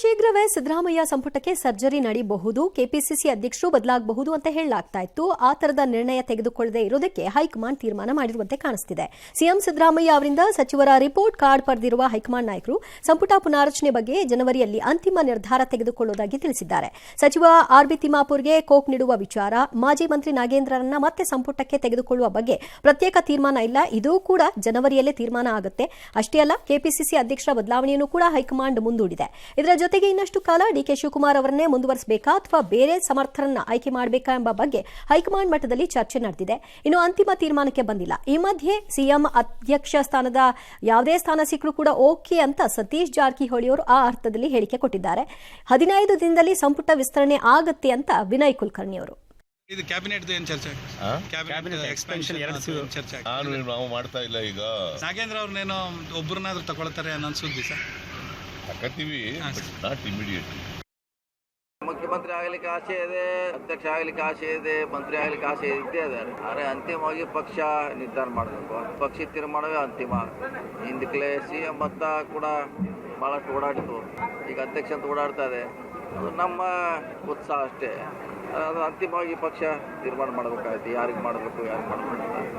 ಶೀಘ್ರವೇ ಸಿದ್ದರಾಮಯ್ಯ ಸಂಪುಟಕ್ಕೆ ಸರ್ಜರಿ ನಡೆಯಬಹುದು, ಕೆಪಿಸಿಸಿ ಅಧ್ಯಕ್ಷರು ಬದಲಾಗಬಹುದು ಅಂತ ಹೇಳಲಾಗ್ತಾ ಇತ್ತು. ಆ ತರದ ನಿರ್ಣಯ ತೆಗೆದುಕೊಳ್ಳದೆ ಇರೋದಕ್ಕೆ ಹೈಕಮಾಂಡ್ ತೀರ್ಮಾನ ಮಾಡಿರುವಂತೆ ಕಾಣಿಸ್ತಿದೆ. ಸಿಎಂ ಸಿದ್ದರಾಮಯ್ಯ ಅವರಿಂದ ಸಚಿವರ ರಿಪೋರ್ಟ್ ಕಾರ್ಡ್ ಪಡೆದಿರುವ ಹೈಕಮಾಂಡ್ ನಾಯಕರು ಸಂಪುಟ ಪುನಾರಚನೆ ಬಗ್ಗೆ ಜನವರಿಯಲ್ಲಿ ಅಂತಿಮ ನಿರ್ಧಾರ ತೆಗೆದುಕೊಳ್ಳುವುದಾಗಿ ತಿಳಿಸಿದ್ದಾರೆ. ಸಚಿವ ಆರ್ಬಿ ತಿಮ್ಮಾಪುರ್ಗೆ ಕೋಕ್ ನೀಡುವ ವಿಚಾರ, ಮಾಜಿ ಮಂತ್ರಿ ನಾಗೇಂದ್ರರನ್ನ ಮತ್ತೆ ಸಂಪುಟಕ್ಕೆ ತೆಗೆದುಕೊಳ್ಳುವ ಬಗ್ಗೆ ಪ್ರತ್ಯೇಕ ತೀರ್ಮಾನ ಇಲ್ಲ. ಇದು ಕೂಡ ಜನವರಿಯಲ್ಲೇ ತೀರ್ಮಾನ ಆಗುತ್ತೆ. ಅಷ್ಟೇ ಅಲ್ಲ, ಕೆಪಿಸಿಸಿ ಅಧ್ಯಕ್ಷರ ಬದಲಾವಣೆಯನ್ನು ಕೂಡ ಹೈಕಮಾಂಡ್ ಮುಂದೂಡಿದೆ. ಇದರ ಜೊತೆಗೆ ಇನ್ನಷ್ಟು ಕಾಲ ಡಿಕೆ ಶಿವಕುಮಾರ್ ಅವರನ್ನೇ ಮುಂದುವರಿಸಬೇಕಾ ಅಥವಾ ಬೇರೆ ಸಮರ್ಥರನ್ನ ಆಯ್ಕೆ ಮಾಡಬೇಕಾ ಎಂಬ ಬಗ್ಗೆ ಹೈಕಮಾಂಡ್ ಮಟ್ಟದಲ್ಲಿ ಚರ್ಚೆ ನಡೆದಿದೆ. ಇನ್ನು ಅಂತಿಮ ತೀರ್ಮಾನಕ್ಕೆ ಬಂದಿಲ್ಲ. ಈ ಮಧ್ಯೆ ಸಿಎಂ ಅಧ್ಯಕ್ಷ ಸ್ಥಾನದ ಯಾವುದೇ ಸ್ಥಾನ ಸಿಕ್ಕರೂ ಕೂಡ ಓಕೆ ಅಂತ ಸತೀಶ್ ಜಾರಕಿಹೊಳಿ ಅವರು ಆ ಅರ್ಥದಲ್ಲಿ ಹೇಳಿಕೆ ಕೊಟ್ಟಿದ್ದಾರೆ. 15 ದಿನದಲ್ಲಿ ಸಂಪುಟ ವಿಸ್ತರಣೆ ಆಗುತ್ತೆ ಅಂತ ವಿನಯ್ ಕುಲಕರ್ಣಿ ಅವರು. ಇದು ಕ್ಯಾಬಿನೆಟ್ ಏನು ಚರ್ಚೆ? ಕ್ಯಾಬಿನೆಟ್ ಎಕ್ಸ್ಪೆನ್ಷನ್ ಚರ್ಚೆ ನಾವು ಮಾಡ್ತಾ ಇಲ್ಲ. ಈಗ ನಾಗೇಂದ್ರ ಅವ್ರನ್ನೇನೋ ಒಬ್ಬರನ್ನಾದ್ರೂ ತಗೊಳ್ತಾರೆ ಅನ್ನೋ ಸುದ್ದಿ ಸರ್. ತಗೋತೀವಿ, ನಾಟ್ ಇಮಿಡಿಯೇಟ್ಲಿ. ಮುಖ್ಯಮಂತ್ರಿ ಆಗಲಿಕ್ಕೆ ಆಸೆ ಇದೆ, ಅಧ್ಯಕ್ಷ ಆಗಲಿಕ್ಕೆ ಆಸೆ ಇದೆ, ಮಂತ್ರಿ ಆಗಲಿಕ್ಕೆ ಆಸೆ ಇದ್ದೇ ಇದೆ. ಆದರೆ ಅಂತಿಮವಾಗಿ ಪಕ್ಷ ನಿರ್ಧಾರ ಮಾಡಬೇಕು. ಪಕ್ಷ ತೀರ್ಮಾನವೇ ಅಂತಿಮ. ಹಿಂದಕ್ಕೆ ಸಿಎಂ ಮತ್ತ ಕೂಡ ಬಹಳಷ್ಟು ಓಡಾಡಿತು. ಈಗ ಅಧ್ಯಕ್ಷ ಅಂತ ಓಡಾಡ್ತಾ ಇದೆ. ಅದು ನಮ್ಮ ಉತ್ಸಾಹ ಅಷ್ಟೇ. ಅದು ಅಂತಿಮವಾಗಿ ಪಕ್ಷ ತೀರ್ಮಾನ ಮಾಡಬೇಕಾಗುತ್ತೆ, ಯಾರಿಗೆ ಮಾಡಬೇಕು, ಯಾರಿಗೆ ಮಾಡಬೇಕು.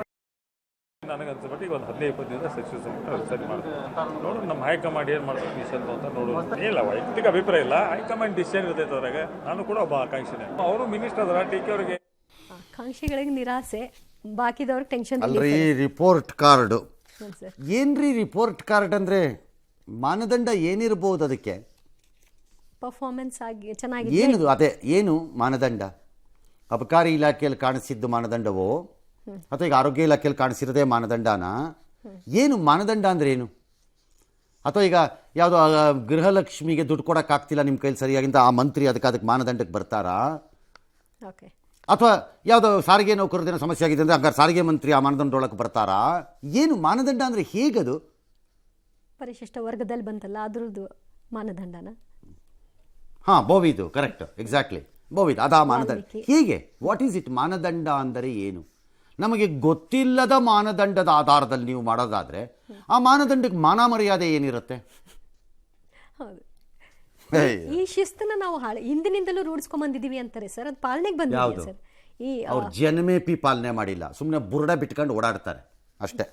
ನನಗನ್ಸಬಿಟ್ಟು ಈಗ ಒಂದು 15-20 ದಿನದ ಸಚಿವ ಸಂಪುಟ ಸರಿ ಮಾಡ್ತಾರೆ. ನೋಡೋಣ ನಮ್ಮ ಹೈಕಮಾಂಡ್ ಏನು ಮಾಡ್ಬೇಕು ಈ ಸಲ ಅಂತ ನೋಡೋದು. ಇಲ್ಲ, ವೈಯಕ್ತಿಕ ಅಭಿಪ್ರಾಯ ಇಲ್ಲ, ಹೈಕಮಾಂಡ್ ಡಿಸಿಷನ್ ಇರ್ತೈತೆ ಅದ್ರಾಗ. ನಾನು ಕೂಡ ಒಬ್ಬ ಆಕಾಂಕ್ಷಿನೇ. ಅವರು ಮಿನಿಸ್ಟರ್ ಅದರ ಟಿ ಕೆ ಅವರಿಗೆ ಆಕಾಂಕ್ಷಿಗಳಿಗೆ ನಿರಾಸೆ, ಬಾಕಿದವ್ರಿಗೆ ಟೆನ್ಷನ್. ಅಲ್ರಿ ರಿಪೋರ್ಟ್ ಕಾರ್ಡು ಏನ್ರಿ? ರಿಪೋರ್ಟ್ ಕಾರ್ಡ್ ಅಂದ್ರೆ ಮಾನದಂಡ ಏನಿರಬಹುದು? ಅದಕ್ಕೆ ಪರ್ಫಾರ್ಮೆನ್ಸ್ ಆಗಿ ಚೆನ್ನಾಗಿ ಏನದು? ಅದೇ ಏನು ಮಾನದಂಡ? ಅಬಕಾರಿ ಇಲಾಖೆಯಲ್ಲಿ ಕಾಣಿಸಿದ್ದು ಮಾನದಂಡವೋ ಅಥವಾ ಈಗ ಆರೋಗ್ಯ ಇಲಾಖೆಯಲ್ಲಿ ಕಾಣಿಸಿರೋದೇ ಮಾನದಂಡನ? ಏನು ಮಾನದಂಡ ಅಂದ್ರೆ ಏನು? ಅಥವಾ ಈಗ ಯಾವುದೋ ಗೃಹಲಕ್ಷ್ಮಿಗೆ ದುಡ್ಡು ಕೊಡೋಕ್ಕಾಗ್ತಿಲ್ಲ ನಿಮ್ಮ ಕೈಲಿ ಸರಿಯಾಗಿಂತ ಆ ಮಂತ್ರಿ ಅದಕ್ಕೆ ಮಾನದಂಡಕ್ಕೆ ಬರ್ತಾರಾ? ಅಥವಾ ಯಾವುದೋ ಸಾರಿಗೆ ನೌಕರದೇನೋ ಸಮಸ್ಯೆ ಆಗಿದೆ ಅಂದರೆ ಹಂಗಾರೆ ಸಾರಿಗೆ ಮಂತ್ರಿ ಆ ಮಾನದಂಡದೊಳಗೆ ಬರ್ತಾರಾ? ಏನು ಮಾನದಂಡ ಅಂದರೆ ಹೇಗದು? ಪರಿಶಿಷ್ಟ ವರ್ಗದಲ್ಲಿ ಬಂತಲ್ಲ ಅದ್ರದ್ದು ಮಾನದಂಡನ? ಹಾಂ, ಬೋವಿದು ಕರೆಕ್ಟ್, ಎಕ್ಸಾಕ್ಟ್ಲಿ ಬೋವಿದು ಅದಾ ಮಾನದಂಡ. ಹೀಗೆ ವಾಟ್ ಈಸ್ ಇಟ್? ಮಾನದಂಡ ಅಂದರೆ ಏನು? ನಮಗೆ ಗೊತ್ತಿಲ್ಲದ ಮಾನದಂಡದ ಆಧಾರದಲ್ಲಿ ನೀವು ಮಾಡೋದಾದ್ರೆ ಆ ಮಾನದಂಡಕ್ಕೆ ಮಾನ ಮರ್ಯಾದೆ ಏನಿರುತ್ತೆ? ಈ ಶಿಸ್ತನ್ನ ನಾವು ಹಿಂದಿನಿಂದಲೂ ರೂಢಿಸ್ಕೊಂಡ್ ಬಂದಿದೀವಿ ಅಂತಾರೆ ಸರ್. ಅದು ಪಾಲನೆಗೆ ಬಂದಿದೆ ಸರ್. ಅವ್ರು ಜನಮೇಪಿ ಪಾಲನೆ ಮಾಡಿಲ್ಲ, ಸುಮ್ಮನೆ ಬುರುಡ ಬಿಟ್ಕೊಂಡು ಓಡಾಡ್ತಾರೆ ಅಷ್ಟೇ.